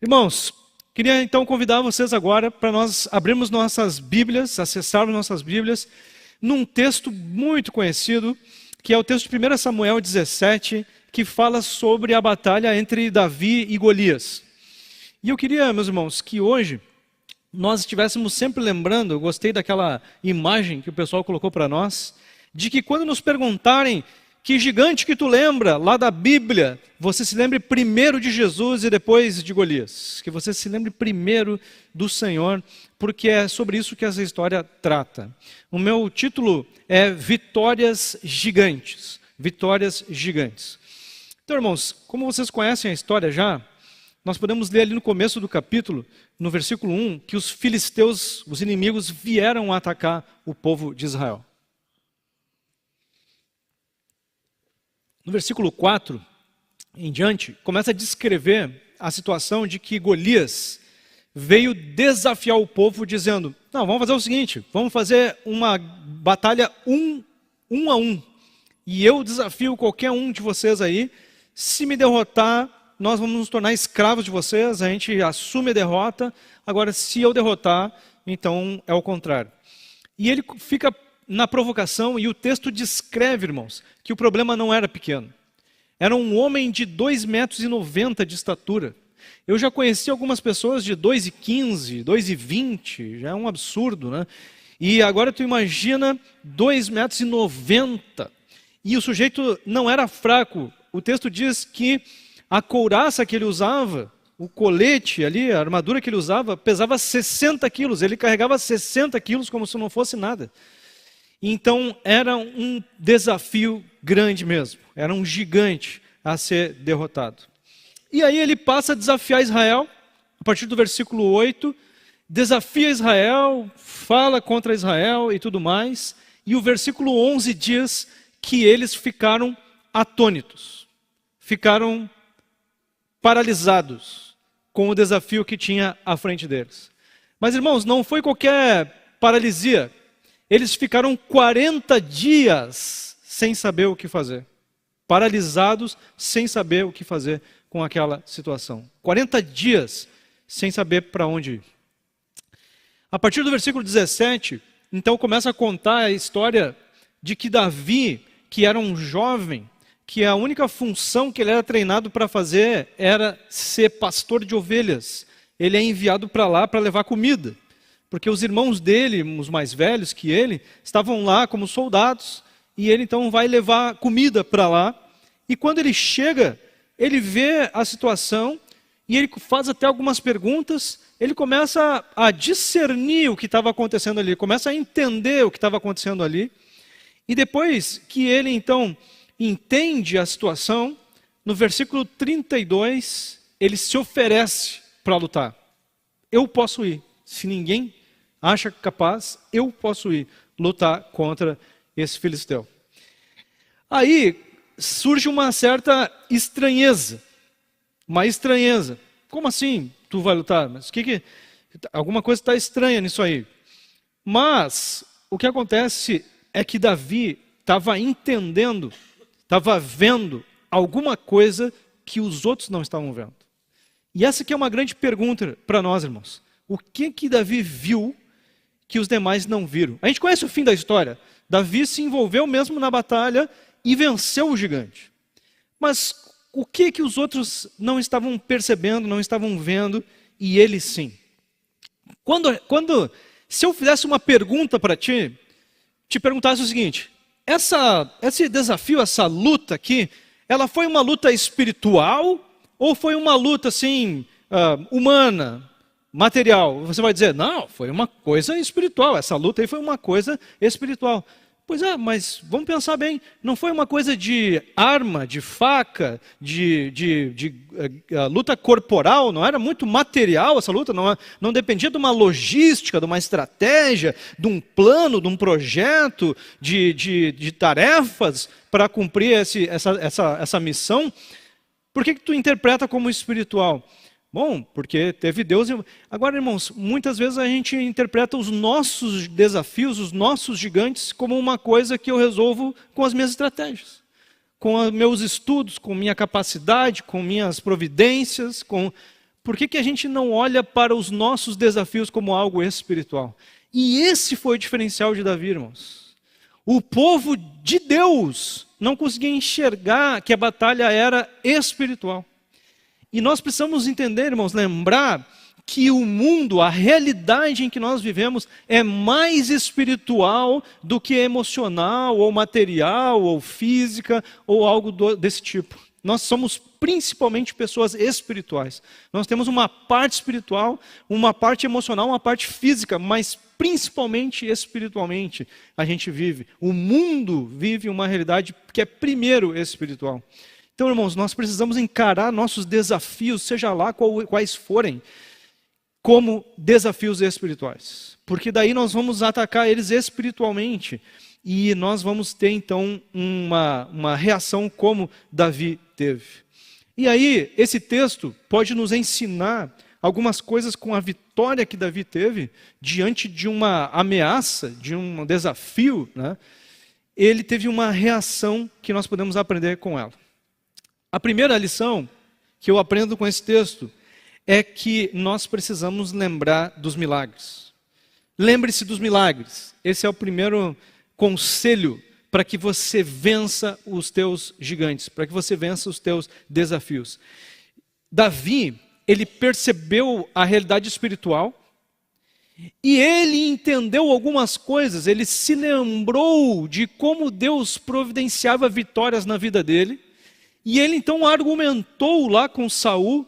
Irmãos, queria então convidar vocês agora para nós abrirmos nossas Bíblias, acessarmos nossas Bíblias, num texto muito conhecido, que é o texto de 1 Samuel 17, que fala sobre a batalha entre Davi e Golias. E eu queria, meus irmãos, que hoje nós estivéssemos sempre lembrando, eu gostei daquela imagem que o pessoal colocou para nós, de que quando nos perguntarem que gigante que tu lembra lá da Bíblia, você se lembre primeiro de Jesus e depois de Golias. Que você se lembre primeiro do Senhor, porque é sobre isso que essa história trata. O meu título é Vitórias Gigantes. Vitórias Gigantes. Então, irmãos, como vocês conhecem a história já, nós podemos ler ali no começo do capítulo, no versículo 1, que os filisteus, os inimigos, vieram atacar o povo de Israel. No versículo 4 em diante, começa a descrever a situação de que Golias veio desafiar o povo dizendo: não, vamos fazer o seguinte, vamos fazer uma batalha um a um. E eu desafio qualquer um de vocês aí, se me derrotar, nós vamos nos tornar escravos de vocês, a gente assume a derrota. Agora, se eu derrotar, então é o contrário. E ele fica na provocação, e o texto descreve, irmãos, que o problema não era pequeno. Era um homem de 2,90 metros de estatura. Eu já conheci algumas pessoas de 2,15, 2,20, já é um absurdo, né? E agora tu imagina 2,90 metros. E o sujeito não era fraco. O texto diz que a couraça que ele usava, o colete ali, a armadura que ele usava, pesava 60 quilos. Ele carregava 60 quilos como se não fosse nada. Então era um desafio grande mesmo, era um gigante a ser derrotado. E aí ele passa a desafiar Israel, a partir do versículo 8, desafia Israel, fala contra Israel e tudo mais, e o versículo 11 diz que eles ficaram atônitos, ficaram paralisados com o desafio que tinha à frente deles. Mas, irmãos, não foi qualquer paralisia. Eles ficaram 40 dias sem saber o que fazer. Paralisados, sem saber o que fazer com aquela situação. 40 dias sem saber para onde ir. A partir do versículo 17, então começa a contar a história de que Davi, que era um jovem, que a única função que ele era treinado para fazer era ser pastor de ovelhas. Ele é enviado para lá para levar comida. Porque os irmãos dele, os mais velhos que ele, estavam lá como soldados, e ele então vai levar comida para lá. E quando ele chega, ele vê a situação, e ele faz até algumas perguntas, ele começa a discernir o que estava acontecendo ali, começa a entender o que estava acontecendo ali. E depois que ele então entende a situação, no versículo 32, ele se oferece para lutar. Eu posso ir. Se ninguém acha capaz, eu posso ir lutar contra esse filisteu. Aí surge uma certa estranheza. Uma estranheza. Como assim tu vai lutar? Mas alguma coisa está estranha nisso aí. Mas o que acontece é que Davi estava entendendo, estava vendo alguma coisa que os outros não estavam vendo. E essa aqui é uma grande pergunta para nós, irmãos. O que Davi viu que os demais não viram? A gente conhece o fim da história. Davi se envolveu mesmo na batalha e venceu o gigante. Mas o que os outros não estavam percebendo, não estavam vendo, e ele sim? Se eu fizesse uma pergunta para ti, te perguntasse o seguinte: esse desafio, essa luta aqui, ela foi uma luta espiritual ou foi uma luta assim, humana? Material, você vai dizer, não, foi uma coisa espiritual, essa luta aí foi uma coisa espiritual. Pois é, mas vamos pensar bem, não foi uma coisa de arma, de faca, de luta corporal, não era muito material essa luta, não dependia de uma logística, de uma estratégia, de um plano, de um projeto, de tarefas para cumprir essa missão. Por que tu interpreta como espiritual? Bom, porque teve Deus. Agora, irmãos, muitas vezes a gente interpreta os nossos desafios, os nossos gigantes, como uma coisa que eu resolvo com as minhas estratégias, com os meus estudos, com minha capacidade, com minhas providências, Por que a gente não olha para os nossos desafios como algo espiritual? E esse foi o diferencial de Davi, irmãos. O povo de Deus não conseguia enxergar que a batalha era espiritual. E nós precisamos entender, irmãos, lembrar que o mundo, a realidade em que nós vivemos é mais espiritual do que emocional, ou material, ou física, ou algo desse tipo. Nós somos principalmente pessoas espirituais. Nós temos uma parte espiritual, uma parte emocional, uma parte física, mas principalmente espiritualmente a gente vive. O mundo vive uma realidade que é primeiro espiritual. Então, irmãos, nós precisamos encarar nossos desafios, seja lá quais forem, como desafios espirituais. Porque daí nós vamos atacar eles espiritualmente. E nós vamos ter, então, uma reação como Davi teve. E aí, esse texto pode nos ensinar algumas coisas com a vitória que Davi teve diante de uma ameaça, de um desafio, né? Ele teve uma reação que nós podemos aprender com ela. A primeira lição que eu aprendo com esse texto é que nós precisamos lembrar dos milagres. Lembre-se dos milagres. Esse é o primeiro conselho para que você vença os teus gigantes, para que você vença os teus desafios. Davi, ele percebeu a realidade espiritual e ele entendeu algumas coisas, ele se lembrou de como Deus providenciava vitórias na vida dele, e ele então argumentou lá com Saul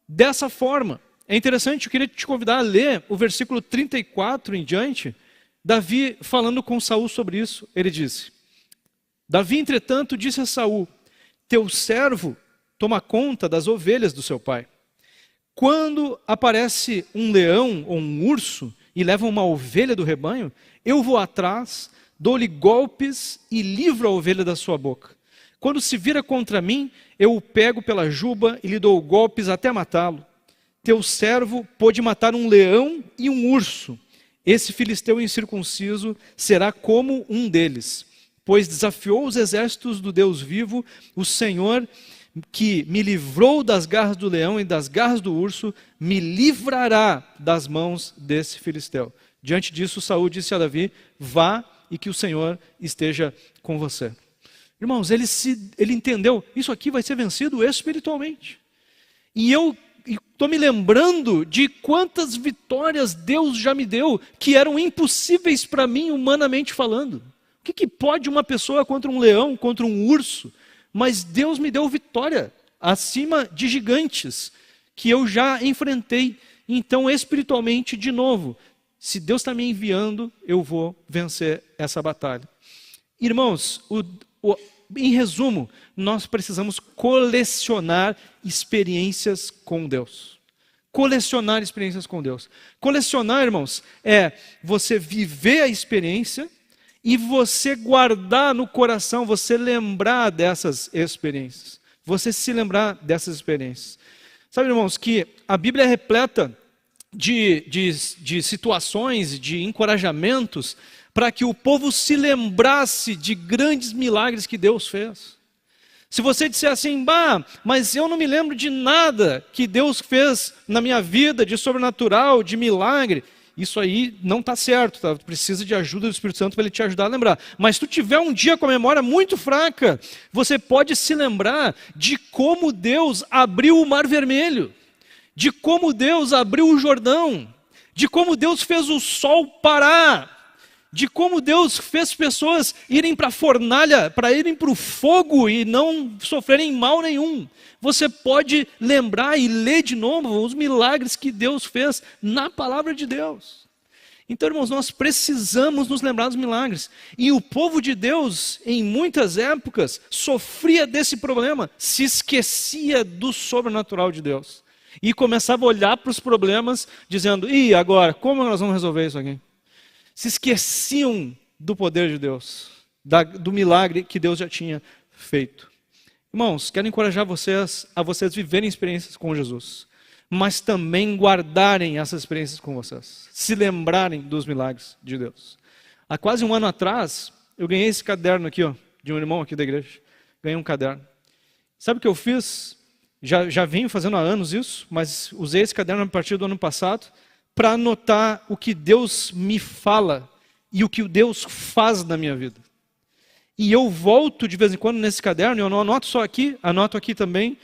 dessa forma. É interessante, eu queria te convidar a ler o versículo 34 em diante, Davi falando com Saul sobre isso. Ele disse: Davi, entretanto, disse a Saul: teu servo toma conta das ovelhas do seu pai. Quando aparece um leão ou um urso e leva uma ovelha do rebanho, eu vou atrás, dou-lhe golpes e livro a ovelha da sua boca. Quando se vira contra mim, eu o pego pela juba e lhe dou golpes até matá-lo. Teu servo pôde matar um leão e um urso. Esse filisteu incircunciso será como um deles, pois desafiou os exércitos do Deus vivo, o Senhor, que me livrou das garras do leão e das garras do urso, me livrará das mãos desse filisteu. Diante disso, Saul disse a Davi: vá e que o Senhor esteja com você. Irmãos, ele entendeu, isso aqui vai ser vencido espiritualmente. E eu estou me lembrando de quantas vitórias Deus já me deu, que eram impossíveis para mim, humanamente falando. O que pode uma pessoa contra um leão, contra um urso? Mas Deus me deu vitória acima de gigantes que eu já enfrentei. Então, espiritualmente, de novo, se Deus está me enviando, eu vou vencer essa batalha. Irmãos, em resumo, nós precisamos colecionar experiências com Deus. Colecionar experiências com Deus. Colecionar, irmãos, é você viver a experiência e você guardar no coração, você lembrar dessas experiências. Você se lembrar dessas experiências. Sabe, irmãos, que a Bíblia é repleta de situações, de encorajamentos, para que o povo se lembrasse de grandes milagres que Deus fez. Se você disser assim, mas eu não me lembro de nada que Deus fez na minha vida, de sobrenatural, de milagre, isso aí não está certo, tá? Precisa de ajuda do Espírito Santo para ele te ajudar a lembrar. Mas se tu tiver um dia com a memória muito fraca, você pode se lembrar de como Deus abriu o Mar Vermelho, de como Deus abriu o Jordão, de como Deus fez o sol parar, de como Deus fez pessoas irem para a fornalha, para irem para o fogo e não sofrerem mal nenhum. Você pode lembrar e ler de novo os milagres que Deus fez na palavra de Deus. Então, irmãos, nós precisamos nos lembrar dos milagres. E o povo de Deus, em muitas épocas, sofria desse problema, se esquecia do sobrenatural de Deus. E começava a olhar para os problemas, dizendo, e agora, como nós vamos resolver isso aqui? Se esqueciam do poder de Deus, do milagre que Deus já tinha feito. Irmãos, quero encorajar vocês a vocês viverem experiências com Jesus, mas também guardarem essas experiências com vocês, se lembrarem dos milagres de Deus. Há quase um ano atrás, eu ganhei esse caderno aqui, de um irmão aqui da igreja. Ganhei um caderno. Sabe o que eu fiz? Já venho fazendo há anos isso, mas usei esse caderno a partir do ano passado para anotar o que Deus me fala e o que Deus faz na minha vida. E eu volto de vez em quando nesse caderno, eu não anoto só aqui, anoto aqui também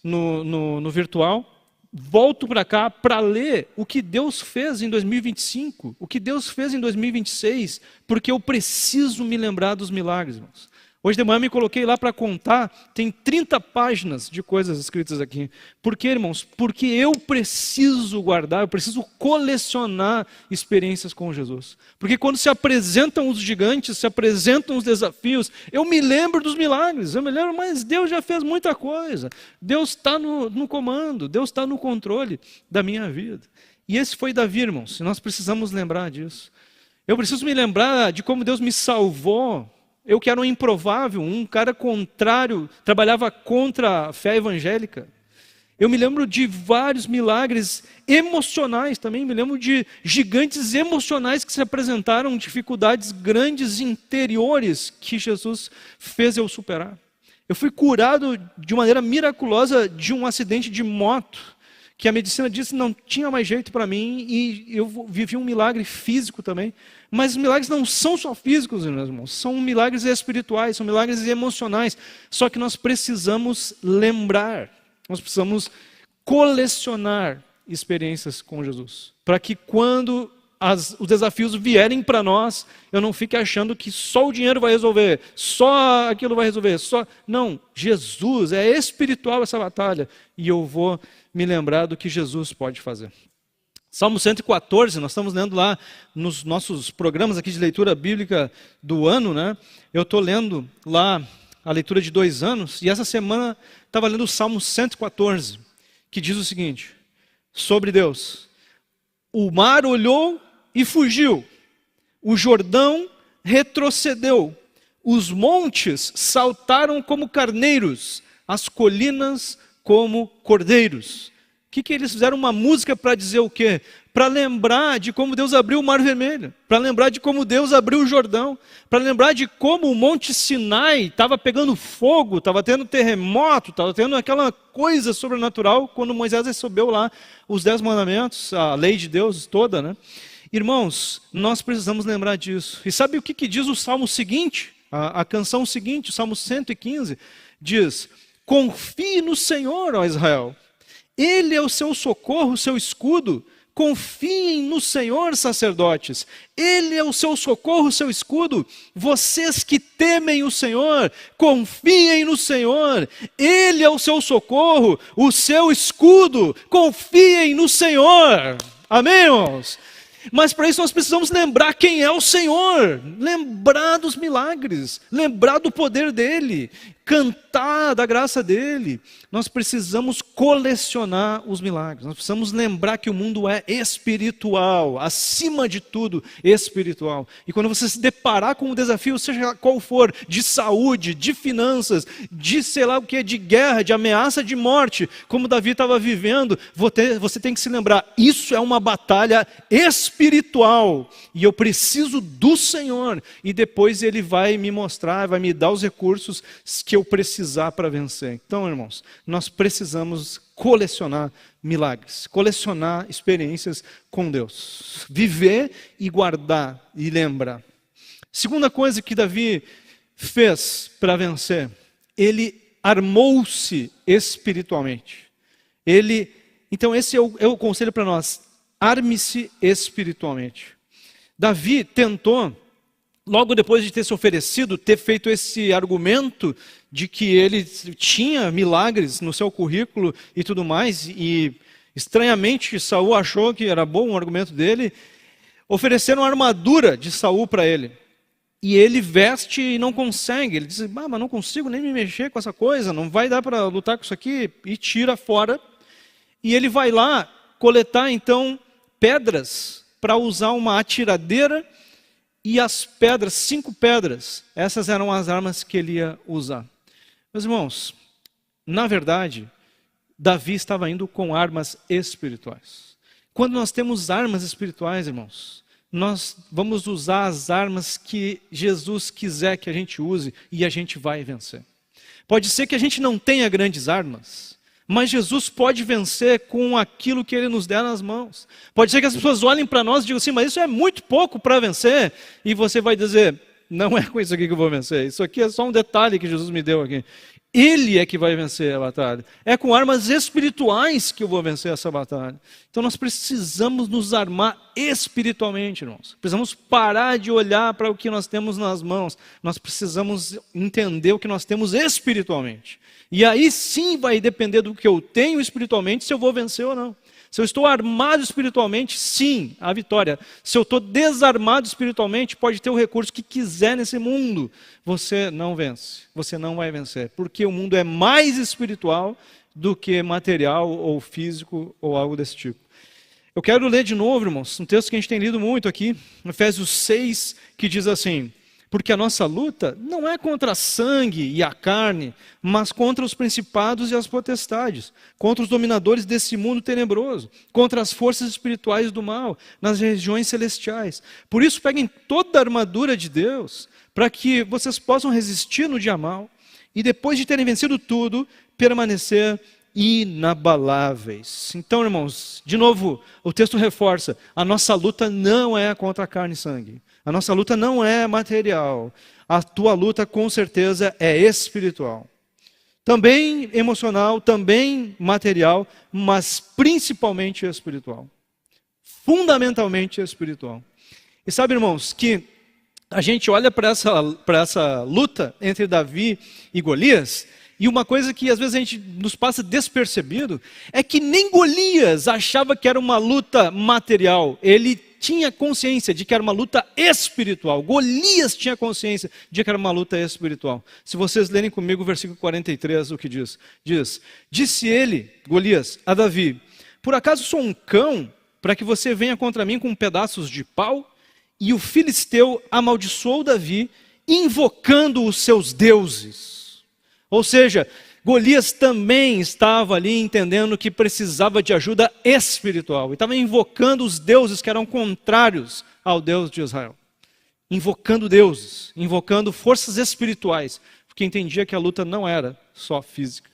no virtual. Volto para cá para ler o que Deus fez em 2025, o que Deus fez em 2026, porque eu preciso me lembrar dos milagres, irmãos. Hoje de manhã me coloquei lá para contar, tem 30 páginas de coisas escritas aqui. Por quê, irmãos? Porque eu preciso guardar, eu preciso colecionar experiências com Jesus. Porque quando se apresentam os gigantes, se apresentam os desafios, eu me lembro dos milagres, eu me lembro, mas Deus já fez muita coisa. Deus está no comando, Deus está no controle da minha vida. E esse foi Davi, irmãos, e nós precisamos lembrar disso. Eu preciso me lembrar de como Deus me salvou. Eu que era um improvável, um cara contrário, trabalhava contra a fé evangélica. Eu me lembro de vários milagres emocionais também, me lembro de gigantes emocionais que se apresentaram, dificuldades grandes interiores que Jesus fez eu superar. Eu fui curado de maneira miraculosa de um acidente de moto, que a medicina disse que não tinha mais jeito para mim, e eu vivi um milagre físico também. Mas os milagres não são só físicos, meus irmãos, são milagres espirituais, são milagres emocionais. Só que nós precisamos lembrar, nós precisamos colecionar experiências com Jesus, para que quando os desafios vierem para nós, eu não fique achando que só o dinheiro vai resolver, só aquilo vai resolver, Não, Jesus, é espiritual essa batalha, e eu vou me lembrar do que Jesus pode fazer. Salmo 114, nós estamos lendo lá nos nossos programas aqui de leitura bíblica do ano, né? Eu estou lendo lá a leitura de 2 anos, e essa semana estava lendo o Salmo 114, que diz o seguinte, sobre Deus: o mar olhou e fugiu, o Jordão retrocedeu, os montes saltaram como carneiros, as colinas como cordeiros. O que eles fizeram? Uma música para dizer o quê? Para lembrar de como Deus abriu o Mar Vermelho, para lembrar de como Deus abriu o Jordão, para lembrar de como o Monte Sinai estava pegando fogo, estava tendo terremoto, estava tendo aquela coisa sobrenatural quando Moisés recebeu lá os 10 mandamentos, a lei de Deus toda, né? Irmãos, nós precisamos lembrar disso. E sabe o que diz o Salmo seguinte? A canção seguinte, o Salmo 115, diz: confie no Senhor, ó Israel. Ele é o seu socorro, o seu escudo. Confiem no Senhor, sacerdotes. Ele é o seu socorro, o seu escudo. Vocês que temem o Senhor, confiem no Senhor. Ele é o seu socorro, o seu escudo. Confiem no Senhor. Amém, irmãos? Mas para isso nós precisamos lembrar quem é o Senhor, lembrar dos milagres, lembrar do poder dEle, cantar da graça dEle. Nós precisamos colecionar os milagres, nós precisamos lembrar que o mundo é espiritual, acima de tudo espiritual. E quando você se deparar com um desafio, seja qual for, de saúde, de finanças, de sei lá o que, de guerra, de ameaça de morte, como Davi estava vivendo, você tem que se lembrar, isso é uma batalha espiritual, e eu preciso do Senhor, e depois Ele vai me mostrar, vai me dar os recursos que eu precisar para vencer. Então, irmãos, nós precisamos colecionar milagres, colecionar experiências com Deus, viver e guardar e lembrar. Segunda coisa que Davi fez para vencer, ele armou-se espiritualmente. Então esse é o conselho para nós, arme-se espiritualmente. Davi tentou, logo depois de ter se oferecido, ter feito esse argumento de que ele tinha milagres no seu currículo e tudo mais, e estranhamente Saul achou que era bom o argumento dele, ofereceram a armadura de Saul para ele. E ele veste e não consegue, ele diz, mas não consigo nem me mexer com essa coisa, não vai dar para lutar com isso aqui, e tira fora. E ele vai lá coletar então pedras para usar uma atiradeira, e as pedras, 5 pedras, essas eram as armas que ele ia usar. Meus irmãos, na verdade, Davi estava indo com armas espirituais. Quando nós temos armas espirituais, irmãos, nós vamos usar as armas que Jesus quiser que a gente use, e a gente vai vencer. Pode ser que a gente não tenha grandes armas, mas Jesus pode vencer com aquilo que Ele nos der nas mãos. Pode ser que as pessoas olhem para nós e digam assim, mas isso é muito pouco para vencer. E você vai dizer, não é com isso aqui que eu vou vencer. Isso aqui é só um detalhe que Jesus me deu aqui. Ele é que vai vencer a batalha. É com armas espirituais que eu vou vencer essa batalha. Então nós precisamos nos armar espiritualmente, irmãos. Precisamos parar de olhar para o que nós temos nas mãos. Nós precisamos entender o que nós temos espiritualmente. E aí sim vai depender do que eu tenho espiritualmente se eu vou vencer ou não. Se eu estou armado espiritualmente, sim, a vitória. Se eu estou desarmado espiritualmente, pode ter o recurso que quiser nesse mundo. Você não vence, você não vai vencer. Porque o mundo é mais espiritual do que material ou físico ou algo desse tipo. Eu quero ler de novo, irmãos, um texto que a gente tem lido muito aqui, Efésios 6, que diz assim, porque a nossa luta não é contra a sangue e a carne, mas contra os principados e as potestades, contra os dominadores desse mundo tenebroso, contra as forças espirituais do mal, nas regiões celestiais. Por isso, peguem toda a armadura de Deus, para que vocês possam resistir no dia mal, e depois de terem vencido tudo, permanecer inabaláveis. Então, irmãos, de novo, o texto reforça, a nossa luta não é contra a carne e sangue. A nossa luta não é material. A tua luta, com certeza, é espiritual. Também emocional, também material, mas principalmente espiritual. Fundamentalmente espiritual. E sabe, irmãos, que a gente olha para essa luta entre Davi e Golias, e uma coisa que às vezes a gente nos passa despercebido, é que nem Golias achava que era uma luta material. Ele tinha consciência de que era uma luta espiritual. Golias tinha consciência de que era uma luta espiritual. Se vocês lerem comigo o versículo 43, o que diz? Diz, disse ele, Golias, a Davi, por acaso sou um cão para que você venha contra mim com pedaços de pau? E o filisteu amaldiçoou Davi, invocando os seus deuses. Ou seja, Golias também estava ali entendendo que precisava de ajuda espiritual. E estava invocando os deuses que eram contrários ao Deus de Israel. Invocando deuses, invocando forças espirituais. Porque entendia que a luta não era só física.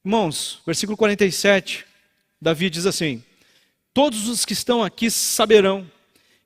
Irmãos, versículo 47, Davi diz assim, todos os que estão aqui saberão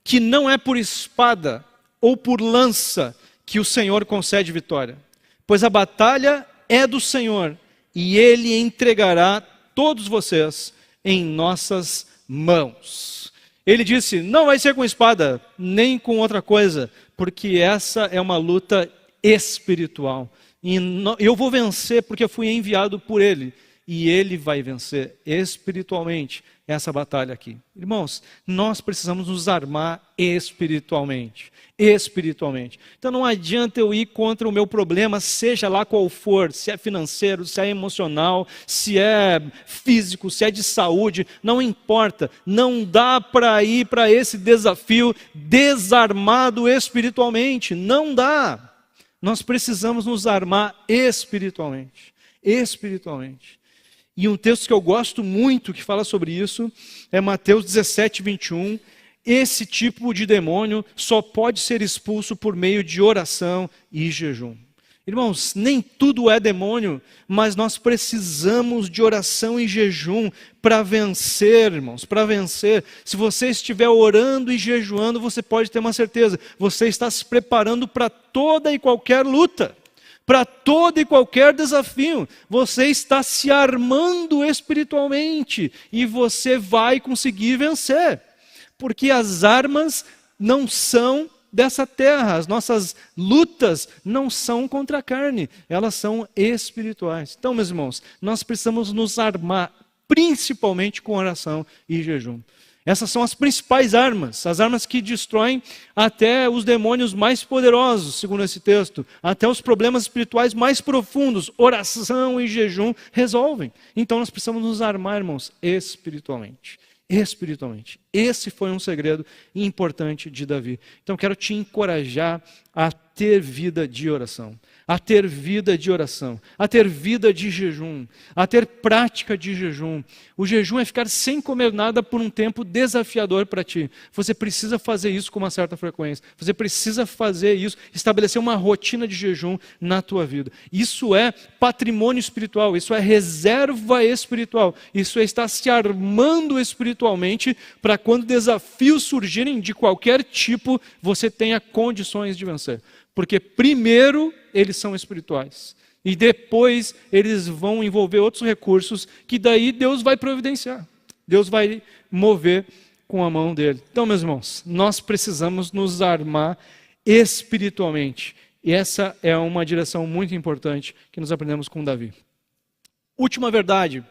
que não é por espada ou por lança que o Senhor concede vitória. Pois a batalha é do Senhor, e Ele entregará todos vocês em nossas mãos. Ele disse, não vai ser com espada, nem com outra coisa, porque essa é uma luta espiritual. E eu vou vencer porque eu fui enviado por Ele, e Ele vai vencer espiritualmente essa batalha aqui. Irmãos, nós precisamos nos armar espiritualmente. Espiritualmente. Então não adianta eu ir contra o meu problema, seja lá qual for, se é financeiro, se é emocional, se é físico, se é de saúde, não importa. Não dá para ir para esse desafio desarmado espiritualmente. Não dá. Nós precisamos nos armar espiritualmente. Espiritualmente. E um texto que eu gosto muito que fala sobre isso é Mateus 17, 21. Esse tipo de demônio só pode ser expulso por meio de oração e jejum. Irmãos, nem tudo é demônio, mas nós precisamos de oração e jejum para vencer, irmãos, para vencer. Se você estiver orando e jejuando, você pode ter uma certeza, você está se preparando para toda e qualquer luta. Para todo e qualquer desafio, você está se armando espiritualmente e você vai conseguir vencer. Porque as armas não são dessa terra, as nossas lutas não são contra a carne, elas são espirituais. Então, meus irmãos, nós precisamos nos armar, principalmente com oração e jejum. Essas são as principais armas, as armas que destroem até os demônios mais poderosos, segundo esse texto, até os problemas espirituais mais profundos, oração e jejum resolvem. Então nós precisamos nos armar, irmãos, espiritualmente. Esse foi um segredo importante de Davi. Então quero te encorajar a ter vida de oração, a ter vida de oração, a ter vida de jejum, a ter prática de jejum. O jejum é ficar sem comer nada por um tempo desafiador para ti. Você precisa fazer isso com uma certa frequência. Você precisa fazer isso, estabelecer uma rotina de jejum na tua vida. Isso é patrimônio espiritual, isso é reserva espiritual, isso é estar se armando espiritualmente para quando desafios surgirem de qualquer tipo, você tenha condições de vencer. Porque primeiro eles são espirituais e depois eles vão envolver outros recursos que daí Deus vai providenciar. Deus vai mover com a mão dele. Então, meus irmãos, nós precisamos nos armar espiritualmente. E essa é uma direção muito importante que nós aprendemos com Davi. Última verdade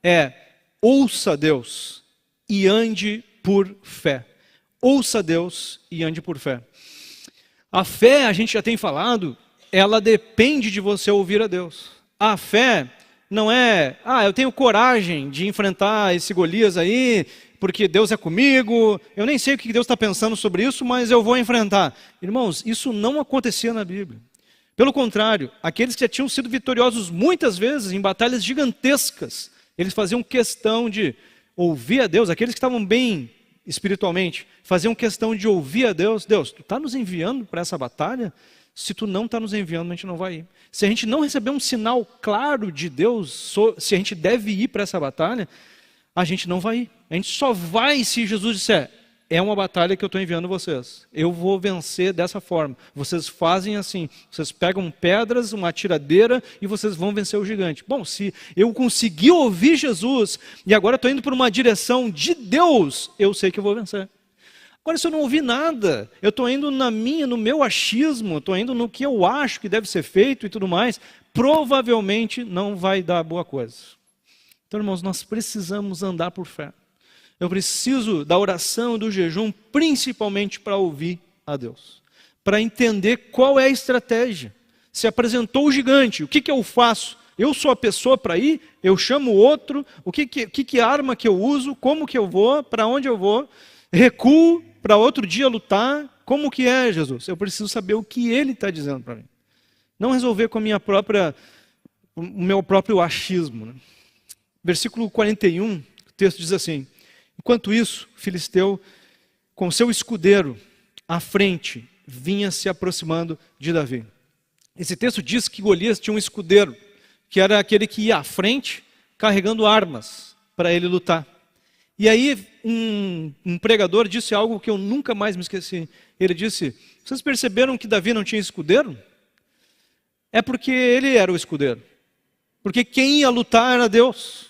é: ouça Deus e ande por fé. Ouça Deus e ande por fé. A fé, a gente já tem falado, ela depende de você ouvir a Deus. A fé não é, eu tenho coragem de enfrentar esse Golias aí, porque Deus é comigo, eu nem sei o que Deus está pensando sobre isso, mas eu vou enfrentar. Irmãos, isso não acontecia na Bíblia. Pelo contrário, aqueles que já tinham sido vitoriosos muitas vezes em batalhas gigantescas, eles faziam questão de ouvir a Deus. Aqueles que estavam bem espiritualmente faziam questão de ouvir a Deus. Deus, tu está nos enviando para essa batalha? Se tu não está nos enviando, a gente não vai ir. Se a gente não receber um sinal claro de Deus, se a gente deve ir para essa batalha, a gente não vai ir. A gente só vai se Jesus disser: é uma batalha que eu estou enviando vocês. Eu vou vencer dessa forma. Vocês fazem assim. Vocês pegam pedras, uma atiradeira e vocês vão vencer o gigante. Bom, se eu conseguir ouvir Jesus e agora estou indo por uma direção de Deus, eu sei que eu vou vencer. Agora, se eu não ouvir nada, eu estou indo no meu achismo, estou indo no que eu acho que deve ser feito e tudo mais, provavelmente não vai dar boa coisa. Então, irmãos, nós precisamos andar por fé. Eu preciso da oração e do jejum, principalmente para ouvir a Deus. Para entender qual é a estratégia. Se apresentou o gigante, o que eu faço? Eu sou a pessoa para ir? Eu chamo o outro? O que arma que eu uso? Como que eu vou? Para onde eu vou? Recuo para outro dia lutar? Como que é, Jesus? Eu preciso saber o que Ele está dizendo para mim. Não resolver com o meu próprio achismo. Né? Versículo 41, o texto diz assim: enquanto isso, o filisteu, com seu escudeiro à frente, vinha se aproximando de Davi. Esse texto diz que Golias tinha um escudeiro, que era aquele que ia à frente, carregando armas para ele lutar. E aí um pregador disse algo que eu nunca mais me esqueci. Ele disse: vocês perceberam que Davi não tinha escudeiro? É porque ele era o escudeiro. Porque quem ia lutar era Deus.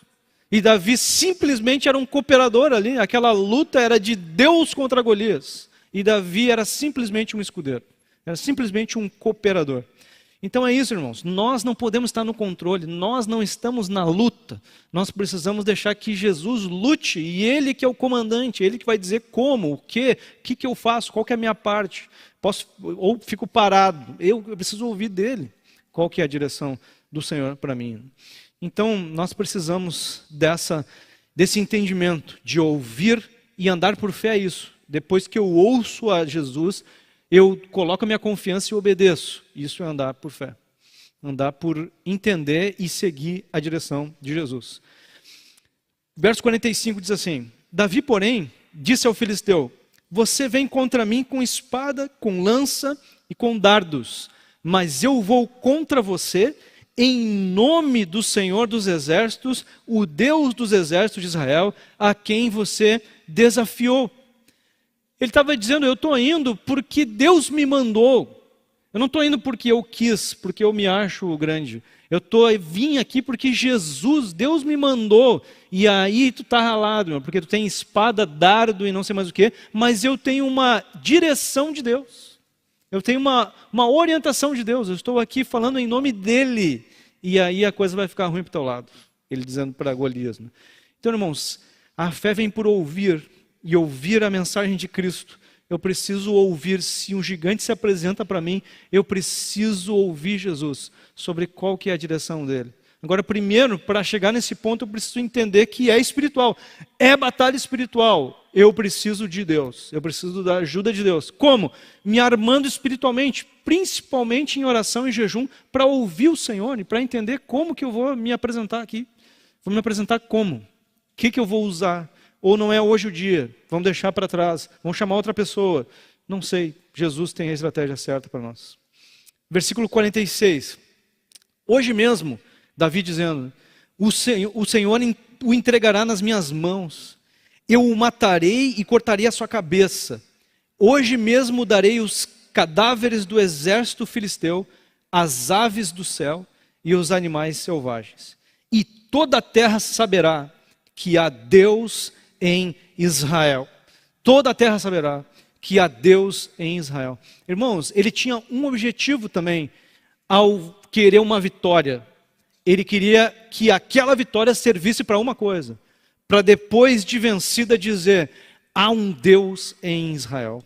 E Davi simplesmente era um cooperador ali. Aquela luta era de Deus contra Golias. E Davi era simplesmente um escudeiro. Era simplesmente um cooperador. Então é isso, irmãos. Nós não podemos estar no controle. Nós não estamos na luta. Nós precisamos deixar que Jesus lute. E Ele que é o comandante. Ele que vai dizer como, o que eu faço, qual que é a minha parte. Ou fico parado. Eu preciso ouvir dEle. Qual que é a direção do Senhor para mim. Então, nós precisamos desse entendimento de ouvir e andar por fé. É isso. Depois que eu ouço a Jesus, eu coloco a minha confiança e obedeço. Isso é andar por fé. Andar por entender e seguir a direção de Jesus. Verso 45 diz assim: Davi, porém, disse ao filisteu: você vem contra mim com espada, com lança e com dardos, mas eu vou contra você em nome do Senhor dos Exércitos, o Deus dos Exércitos de Israel, a quem você desafiou. Ele estava dizendo: eu estou indo porque Deus me mandou. Eu não estou indo porque eu quis, porque eu me acho grande. Vim aqui porque Jesus, Deus me mandou. E aí tu está ralado, meu, porque tu tem espada, dardo e não sei mais o que. Mas eu tenho uma direção de Deus. Eu tenho uma orientação de Deus. Eu estou aqui falando em nome dEle. E aí a coisa vai ficar ruim para o teu lado. Ele dizendo para Golias. Né? Então, irmãos, a fé vem por ouvir. E ouvir a mensagem de Cristo. Eu preciso ouvir, se um gigante se apresenta para mim, eu preciso ouvir Jesus sobre qual que é a direção dele. Agora, primeiro, para chegar nesse ponto, eu preciso entender que é espiritual. É batalha espiritual. Eu preciso de Deus. Eu preciso da ajuda de Deus. Como? Me armando espiritualmente, principalmente em oração e jejum, para ouvir o Senhor e para entender como que eu vou me apresentar aqui. Vou me apresentar como? O que eu vou usar? Ou não é hoje o dia? Vamos deixar para trás. Vamos chamar outra pessoa. Não sei. Jesus tem a estratégia certa para nós. Versículo 46. Hoje mesmo, Davi dizendo, o Senhor o entregará nas minhas mãos, eu o matarei e cortarei a sua cabeça. Hoje mesmo darei os cadáveres do exército filisteu, as aves do céu e os animais selvagens. E toda a terra saberá que há Deus em Israel. Toda a terra saberá que há Deus em Israel. Irmãos, ele tinha um objetivo também ao querer uma vitória. Ele queria que aquela vitória servisse para uma coisa, para depois de vencida dizer, há um Deus em Israel.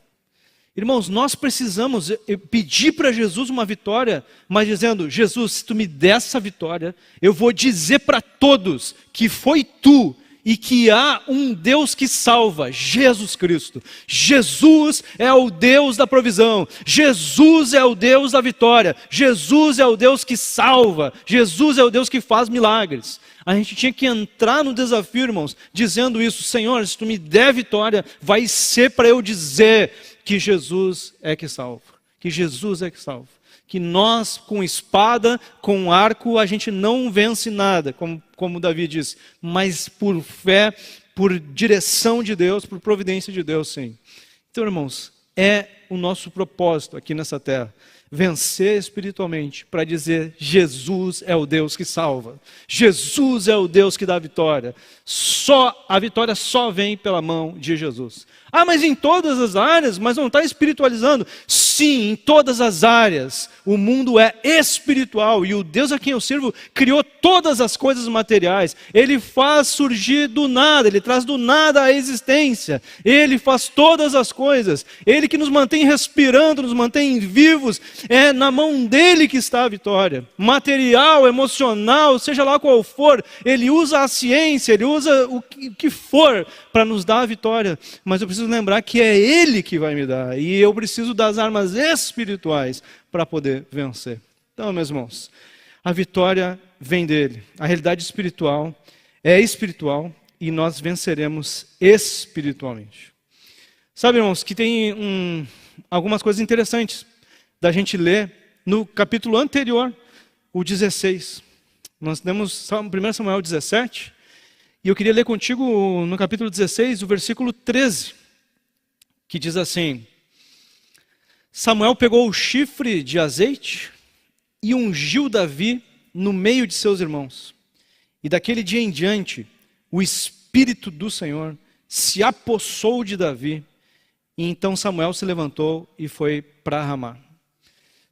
Irmãos, nós precisamos pedir para Jesus uma vitória, mas dizendo, Jesus, se tu me der essa vitória, eu vou dizer para todos que foi tu e que há um Deus que salva, Jesus Cristo. Jesus é o Deus da provisão, Jesus é o Deus da vitória, Jesus é o Deus que salva, Jesus é o Deus que faz milagres. A gente tinha que entrar no desafio, irmãos, dizendo isso, Senhor, se tu me der vitória, vai ser para eu dizer que Jesus é que salva, que Jesus é que salva. Que nós, com espada, com arco, a gente não vence nada, como Davi disse, mas por fé, por direção de Deus, por providência de Deus, sim. Então, irmãos, é o nosso propósito aqui nessa terra, vencer espiritualmente, para dizer, Jesus é o Deus que salva, Jesus é o Deus que dá a vitória, a vitória só vem pela mão de Jesus. Ah, mas em todas as áreas, mas não está espiritualizando? Sim, em todas as áreas, o mundo é espiritual e o Deus a quem eu sirvo criou todas as coisas materiais. Ele faz surgir do nada, Ele traz do nada a existência. Ele faz todas as coisas. Ele que nos mantém respirando, nos mantém vivos. É na mão dEle que está a vitória. Material, emocional, seja lá qual for, Ele usa a ciência, Ele usa o que for para nos dar a vitória. Mas eu preciso lembrar que é Ele que vai me dar. E eu preciso das armas espirituais para poder vencer. Então, meus irmãos, a vitória vem dele. A realidade espiritual é espiritual e nós venceremos espiritualmente. Sabe, irmãos, que tem algumas coisas interessantes da gente ler no capítulo anterior, o 16. Nós temos 1 Samuel 17, e eu queria ler contigo no capítulo 16, o versículo 13, que diz assim: Samuel pegou o chifre de azeite e ungiu Davi no meio de seus irmãos. E daquele dia em diante, o Espírito do Senhor se apossou de Davi. E então Samuel se levantou e foi para Ramá.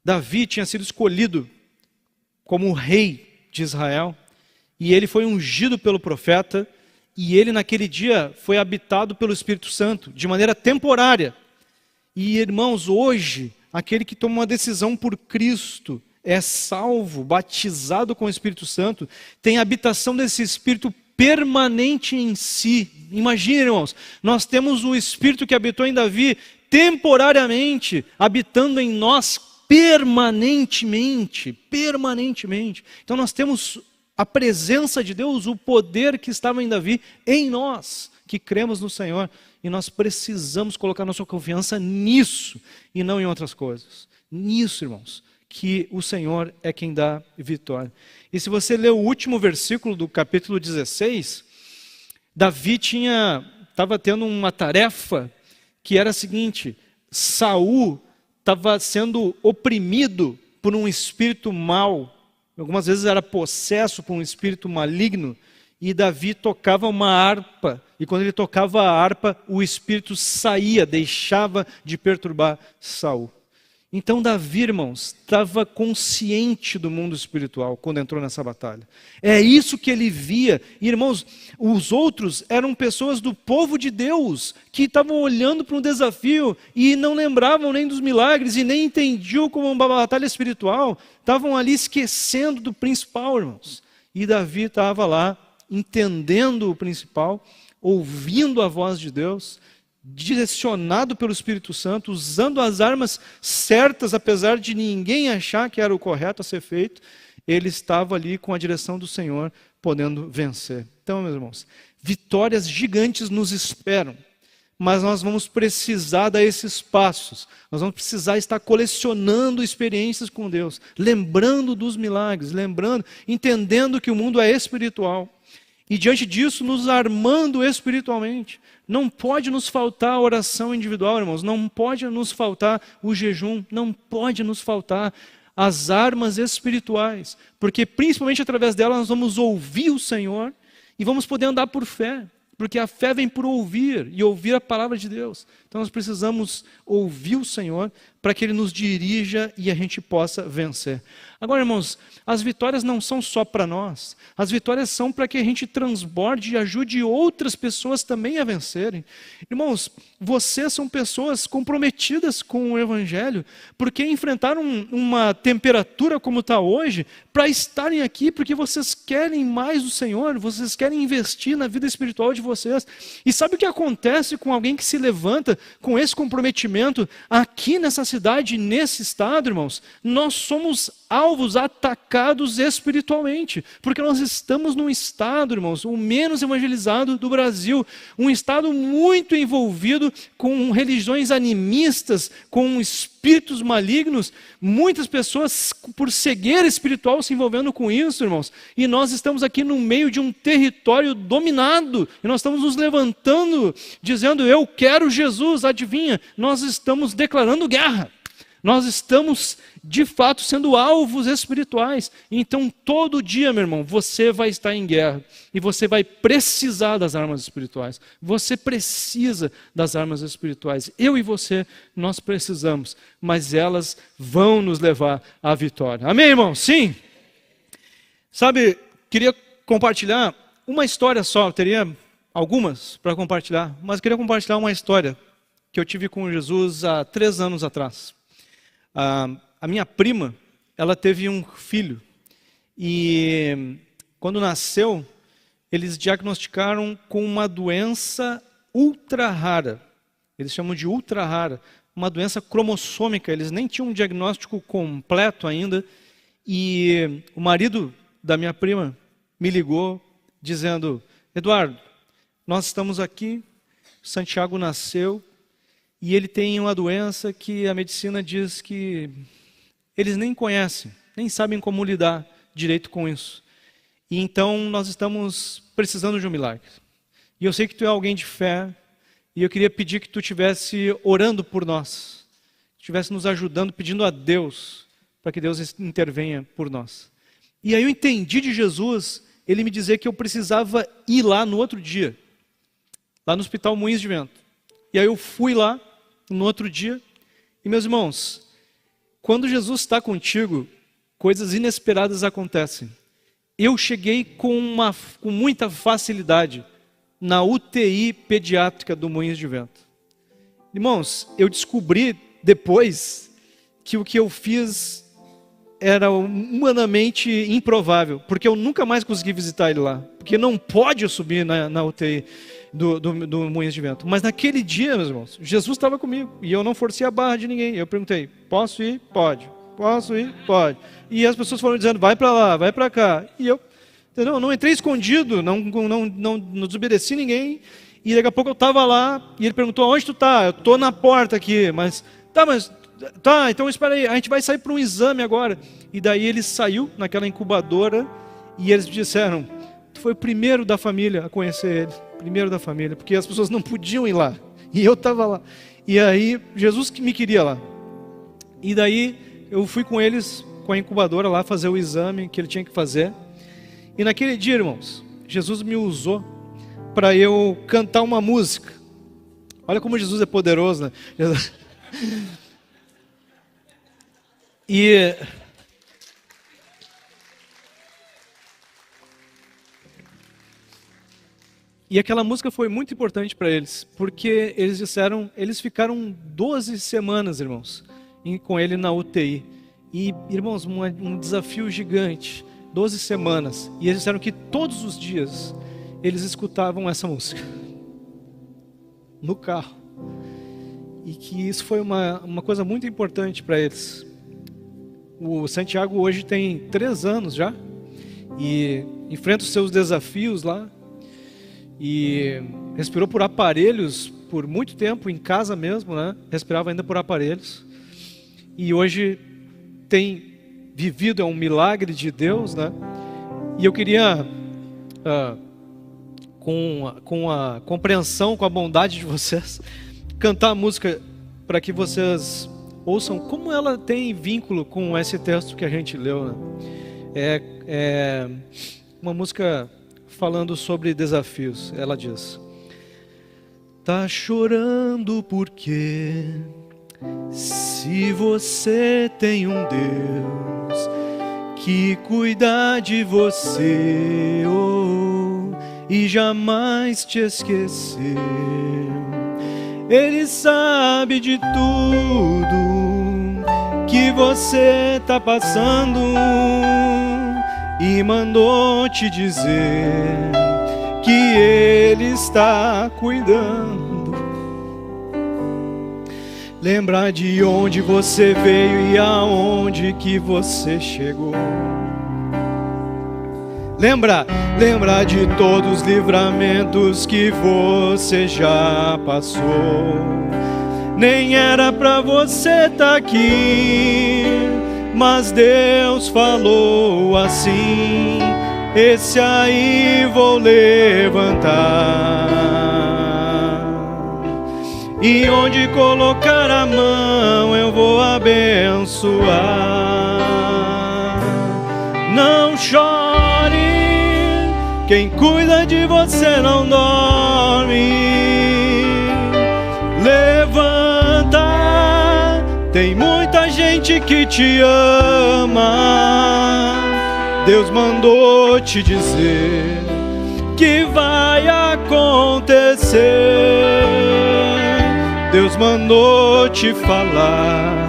Davi tinha sido escolhido como o rei de Israel. E ele foi ungido pelo profeta. E ele naquele dia foi habitado pelo Espírito Santo, de maneira temporária. E irmãos, hoje, aquele que toma uma decisão por Cristo, é salvo, batizado com o Espírito Santo, tem a habitação desse Espírito permanente em si. Imagine, irmãos, nós temos o Espírito que habitou em Davi temporariamente, habitando em nós permanentemente. Então nós temos a presença de Deus, o poder que estava em Davi em nós, que cremos no Senhor. E nós precisamos colocar nossa confiança nisso e não em outras coisas. Nisso, irmãos, que o Senhor é quem dá vitória. E se você ler o último versículo do capítulo 16, Davi estava tendo uma tarefa que era a seguinte: Saul estava sendo oprimido por um espírito mau, algumas vezes era possesso por um espírito maligno, e Davi tocava uma harpa, e quando ele tocava a harpa, o espírito saía, deixava de perturbar Saul. Então Davi, irmãos, estava consciente do mundo espiritual quando entrou nessa batalha. É isso que ele via. E, irmãos, os outros eram pessoas do povo de Deus que estavam olhando para um desafio e não lembravam nem dos milagres e nem entendiam como uma batalha espiritual. Estavam ali esquecendo do principal, irmãos. E Davi estava lá, entendendo o principal, ouvindo a voz de Deus, direcionado pelo Espírito Santo, usando as armas certas, apesar de ninguém achar que era o correto a ser feito, ele estava ali com a direção do Senhor, podendo vencer. Então, meus irmãos, vitórias gigantes nos esperam, mas nós vamos precisar dar esses passos, nós vamos precisar estar colecionando experiências com Deus, lembrando dos milagres, lembrando, entendendo que o mundo é espiritual, e diante disso nos armando espiritualmente. Não pode nos faltar a oração individual, irmãos, não pode nos faltar o jejum, não pode nos faltar as armas espirituais, porque principalmente através delas nós vamos ouvir o Senhor e vamos poder andar por fé, porque a fé vem por ouvir e ouvir a palavra de Deus. Então nós precisamos ouvir o Senhor para que Ele nos dirija e a gente possa vencer. Agora, irmãos, as vitórias não são só para nós. As vitórias são para que a gente transborde e ajude outras pessoas também a vencerem. Irmãos, vocês são pessoas comprometidas com o Evangelho, porque enfrentaram uma temperatura como está hoje, para estarem aqui, porque vocês querem mais do Senhor, vocês querem investir na vida espiritual de vocês. E sabe o que acontece com alguém que se levanta com esse comprometimento aqui nessa cidade, nesse estado, irmãos? Nós somos alvos atacados espiritualmente, porque nós estamos num estado, irmãos, o menos evangelizado do Brasil, um estado muito envolvido com religiões animistas, com espíritos malignos, muitas pessoas por cegueira espiritual se envolvendo com isso, irmãos, e nós estamos aqui no meio de um território dominado, e nós estamos nos levantando, dizendo, eu quero Jesus, adivinha, nós estamos declarando guerra. Nós estamos, de fato, sendo alvos espirituais. Então, todo dia, meu irmão, você vai estar em guerra. E você vai precisar das armas espirituais. Você precisa das armas espirituais. Eu e você, nós precisamos. Mas elas vão nos levar à vitória. Amém, irmão? Sim? Sabe, queria compartilhar uma história só. Eu teria algumas para compartilhar. Mas queria compartilhar uma história que eu tive com Jesus há 3 anos atrás. A minha prima, ela teve um filho e quando nasceu, eles diagnosticaram com uma doença ultra rara. Eles chamam de ultra rara, uma doença cromossômica. Eles nem tinham um diagnóstico completo ainda. E o marido da minha prima me ligou dizendo, Eduardo, nós estamos aqui, Santiago nasceu, e ele tem uma doença que a medicina diz que eles nem conhecem, nem sabem como lidar direito com isso. E então nós estamos precisando de um milagre. E eu sei que tu é alguém de fé, e eu queria pedir que tu estivesse orando por nós, estivesse nos ajudando, pedindo a Deus, para que Deus intervenha por nós. E aí eu entendi de Jesus, ele me dizer que eu precisava ir lá no outro dia, lá no Hospital Moinhos de Vento. E aí eu fui lá, no outro dia, e meus irmãos, quando Jesus está contigo, coisas inesperadas acontecem. Eu cheguei com muita facilidade na UTI pediátrica do Moinhos de Vento. Irmãos, eu descobri depois que o que eu fiz era humanamente improvável, porque eu nunca mais consegui visitar ele lá, porque não pode eu subir na UTI do Moinhos de Vento. Mas naquele dia, meus irmãos, Jesus estava comigo, e eu não forcei a barra de ninguém. Eu perguntei, posso ir? Pode. Posso ir? Pode. E as pessoas foram dizendo, vai para lá, vai para cá. E eu, entendeu? Não entrei escondido, não desobedeci ninguém. E daqui a pouco eu estava lá, e ele perguntou, onde tu está? Eu estou na porta aqui, mas então espera aí, a gente vai sair para um exame agora. E daí ele saiu naquela incubadora, e eles disseram, tu foi o primeiro da família a conhecer ele. Primeiro da família, porque as pessoas não podiam ir lá, e eu estava lá, e aí Jesus me queria lá, e daí eu fui com eles, com a incubadora lá, fazer o exame que ele tinha que fazer, e naquele dia, irmãos, Jesus me usou para eu cantar uma música. Olha como Jesus é poderoso, né? E aquela música foi muito importante para eles, porque eles disseram, eles ficaram 12 semanas, irmãos, com ele na UTI. E, irmãos, um desafio gigante. 12 semanas. E eles disseram que todos os dias eles escutavam essa música no carro. E que isso foi uma coisa muito importante para eles. O Santiago hoje tem 3 anos já. E enfrenta os seus desafios lá. E respirou por aparelhos por muito tempo, em casa mesmo, né? Respirava ainda por aparelhos. E hoje tem vivido, é um milagre de Deus, né? E eu queria, com a compreensão, com a bondade de vocês, cantar a música para que vocês ouçam como ela tem vínculo com esse texto que a gente leu, né? É uma música falando sobre desafios. Ela diz: tá chorando porque se você tem um Deus que cuida de você, e jamais te esqueceu, Ele sabe de tudo que você tá passando e mandou te dizer que Ele está cuidando. Lembra de onde você veio e aonde que você chegou. Lembra de todos os livramentos que você já passou. Nem era pra você tá aqui, mas Deus falou assim: esse aí vou levantar. E onde colocar a mão eu vou abençoar. Não chore, quem cuida de você não dorme. Levanta, tem muita gente que te ama. Deus mandou te dizer que vai acontecer. Deus mandou te falar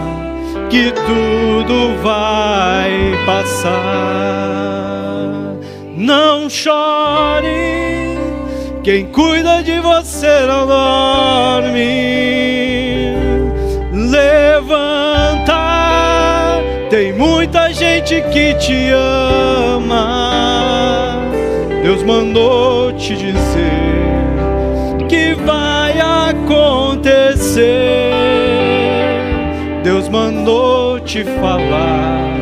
que tudo vai passar. Não chore, quem cuida de você não dorme. Levanta, tem muita gente que te ama. Deus mandou te dizer que vai acontecer. Deus mandou te falar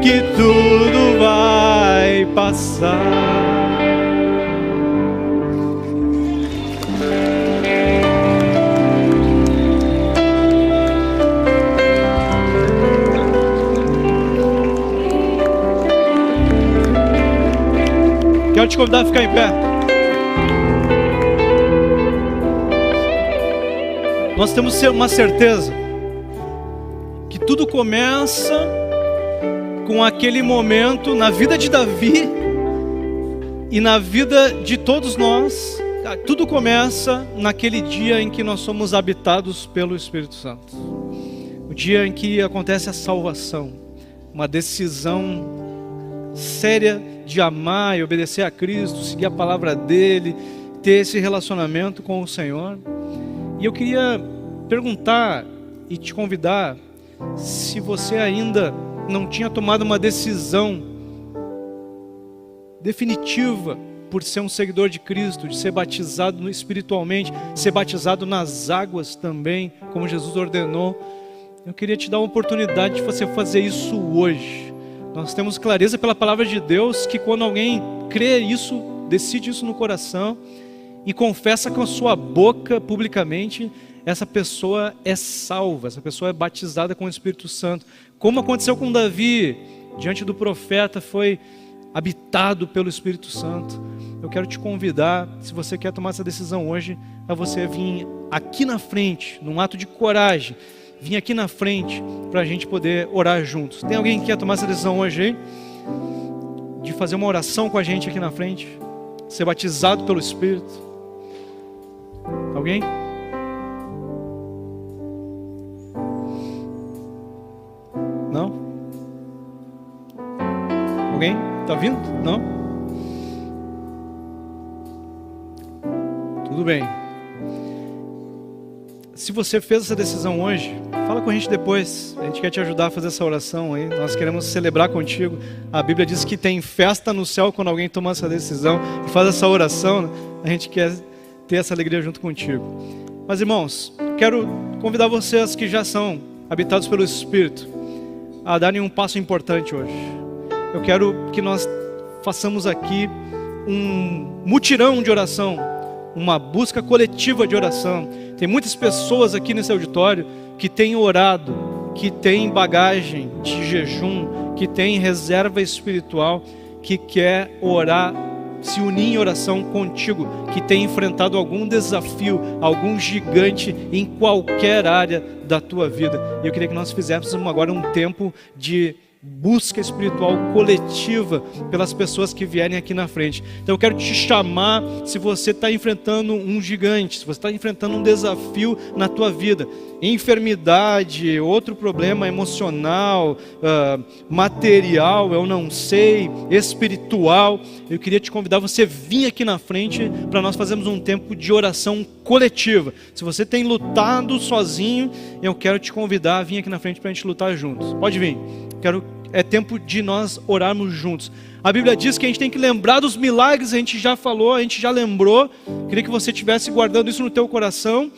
que tudo vai passar. Quero te convidar a ficar em pé. Nós temos uma certeza que tudo começa com aquele momento na vida de Davi e na vida de todos nós. Tudo começa naquele dia em que nós somos habitados pelo Espírito Santo. O dia em que acontece a salvação, uma decisão séria de amar e obedecer a Cristo, seguir a palavra dele, ter esse relacionamento com o Senhor. E eu queria perguntar e te convidar, se você ainda não tinha tomado uma decisão definitiva por ser um seguidor de Cristo, de ser batizado espiritualmente, ser batizado nas águas também, como Jesus ordenou, eu queria te dar uma oportunidade de você fazer isso hoje. Nós temos clareza pela palavra de Deus que quando alguém crê isso, decide isso no coração e confessa com a sua boca publicamente, essa pessoa é salva, essa pessoa é batizada com o Espírito Santo. Como aconteceu com Davi, diante do profeta, foi habitado pelo Espírito Santo. Eu quero te convidar, se você quer tomar essa decisão hoje, a você vir aqui na frente, num ato de coragem, vir aqui na frente para a gente poder orar juntos. Tem alguém que quer tomar essa decisão hoje aí? De fazer uma oração com a gente aqui na frente? Ser batizado pelo Espírito? Alguém? Não? Alguém? Tá vindo? Não? Tudo bem. Se você fez essa decisão hoje, fala com a gente depois. A gente quer te ajudar a fazer essa oração aí. Nós queremos celebrar contigo. A Bíblia diz que tem festa no céu quando alguém toma essa decisão e faz essa oração, né? A gente quer ter essa alegria junto contigo. Mas, irmãos, quero convidar vocês que já são habitados pelo Espírito a darem um passo importante hoje. Eu quero que nós façamos aqui um mutirão de oração, uma busca coletiva de oração. Tem muitas pessoas aqui nesse auditório que têm orado, que têm bagagem de jejum, que têm reserva espiritual, que quer orar, se unir em oração contigo, que tem enfrentado algum desafio, algum gigante em qualquer área da tua vida. E eu queria que nós fizéssemos agora um tempo de busca espiritual coletiva pelas pessoas que vierem aqui na frente. Então eu quero te chamar, se você está enfrentando um gigante, se você está enfrentando um desafio na tua vida, enfermidade, outro problema emocional, material, eu não sei, espiritual, eu queria te convidar a você vir aqui na frente para nós fazermos um tempo de oração coletiva. Se você tem lutado sozinho, eu quero te convidar a vir aqui na frente para a gente lutar juntos. Pode vir. É tempo de nós orarmos juntos. A Bíblia diz que a gente tem que lembrar dos milagres, a gente já falou, a gente já lembrou. Queria que você estivesse guardando isso no teu coração.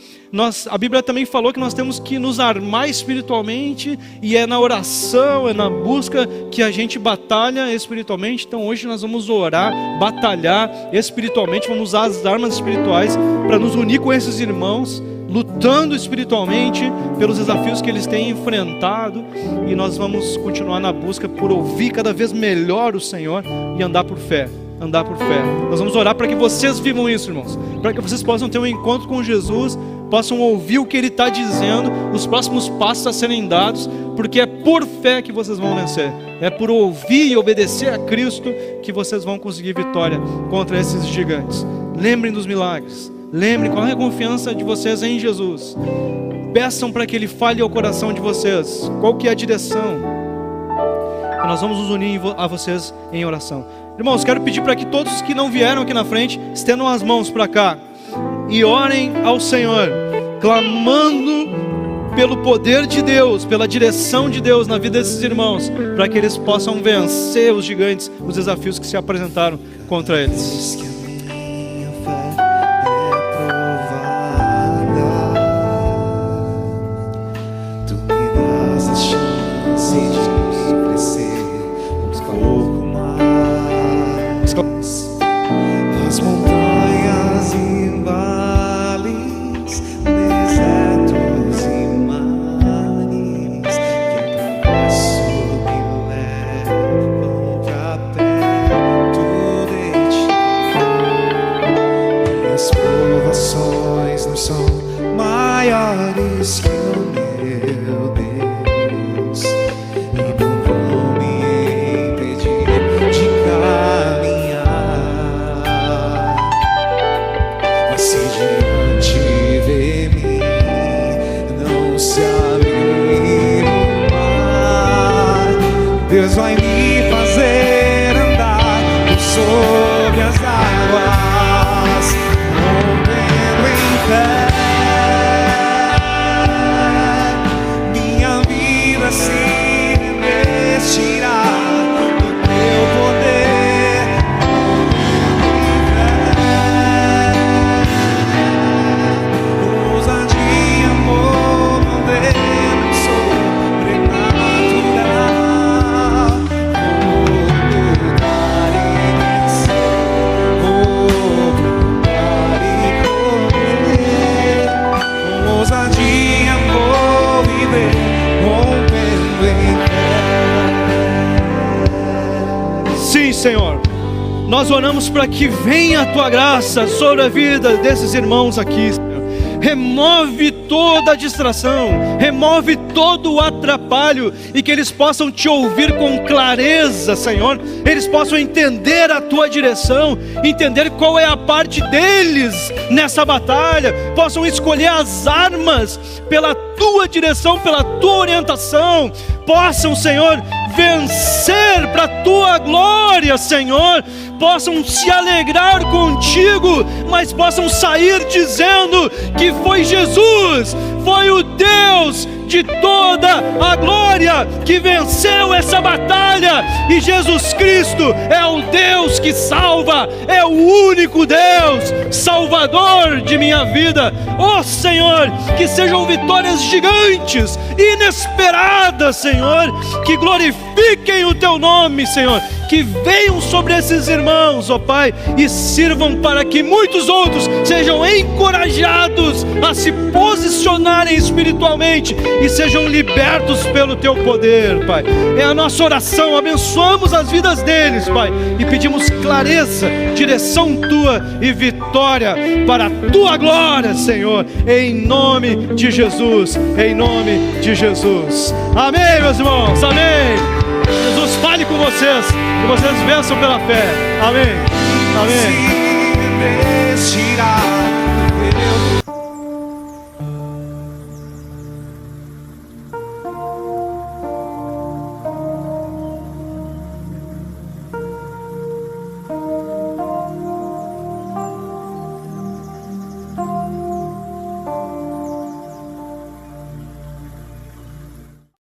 A Bíblia também falou que nós temos que nos armar espiritualmente, e é na oração, é na busca que a gente batalha espiritualmente. Então hoje nós vamos orar, batalhar espiritualmente, vamos usar as armas espirituais para nos unir com esses irmãos, lutando espiritualmente pelos desafios que eles têm enfrentado, e nós vamos continuar na busca por ouvir cada vez melhor o Senhor e andar por fé. Nós vamos orar para que vocês vivam isso, irmãos, para que vocês possam ter um encontro com Jesus, possam ouvir o que Ele está dizendo, os próximos passos a serem dados, porque é por fé que vocês vão vencer, é por ouvir e obedecer a Cristo que vocês vão conseguir vitória contra esses gigantes. Lembrem dos milagres. Lembrem qual é a confiança de vocês em Jesus. Peçam para que Ele fale ao coração de vocês qual que é a direção. E nós vamos nos unir a vocês em oração. Irmãos, quero pedir para que todos que não vieram aqui na frente estendam as mãos para cá e orem ao Senhor, clamando pelo poder de Deus, pela direção de Deus na vida desses irmãos, para que eles possam vencer os gigantes, os desafios que se apresentaram contra eles. As montanhas e vales, desertos e mares, que passo me levam pra perto de ti. Minhas provações não são maiores que o meu Deus, e não vão me impedir de caminhar. Mas se diante de mim não se abrir o mar, Deus vai me fazer andar por sobre as águas, rompendo em fé. Minha vida se revestirá do teu poder, com ousadia, amor, poder sobrenatural. Vou lutar e vencer, vou lutar e correr, com ousadia vou viver, rompendo em fé. Sim, Senhor, nós oramos para que venha a Tua graça sobre a vida desses irmãos aqui, Senhor. Remove toda a distração, remove todo o atrapalho, e que eles possam Te ouvir com clareza, Senhor. Eles possam entender a Tua direção, entender qual é a parte deles nessa batalha, possam escolher as armas pela Tua direção, pela Tua orientação, possam, Senhor, vencer para a tua glória, Senhor, possam se alegrar contigo, mas possam sair dizendo que foi Jesus, foi o Deus de toda a glória que venceu essa batalha, e Jesus Cristo é o Deus que salva, é o único Deus, Salvador de minha vida. Ó Senhor, que sejam vitórias gigantes, inesperadas, Senhor, que glorifiquem o teu nome, Senhor, que venham sobre esses irmãos, ó Pai, e sirvam para que muitos outros sejam encorajados a se posicionarem espiritualmente e sejam libertos pelo teu poder, Pai. É a nossa oração, abençoamos as vidas deles, Pai, e pedimos clareza, direção tua e vitória para a tua glória, Senhor, em nome de Jesus, em nome de Jesus. Amém, meus irmãos, amém. Jesus fale com vocês, que vocês vençam pela fé. Amém, amém. Se vestirá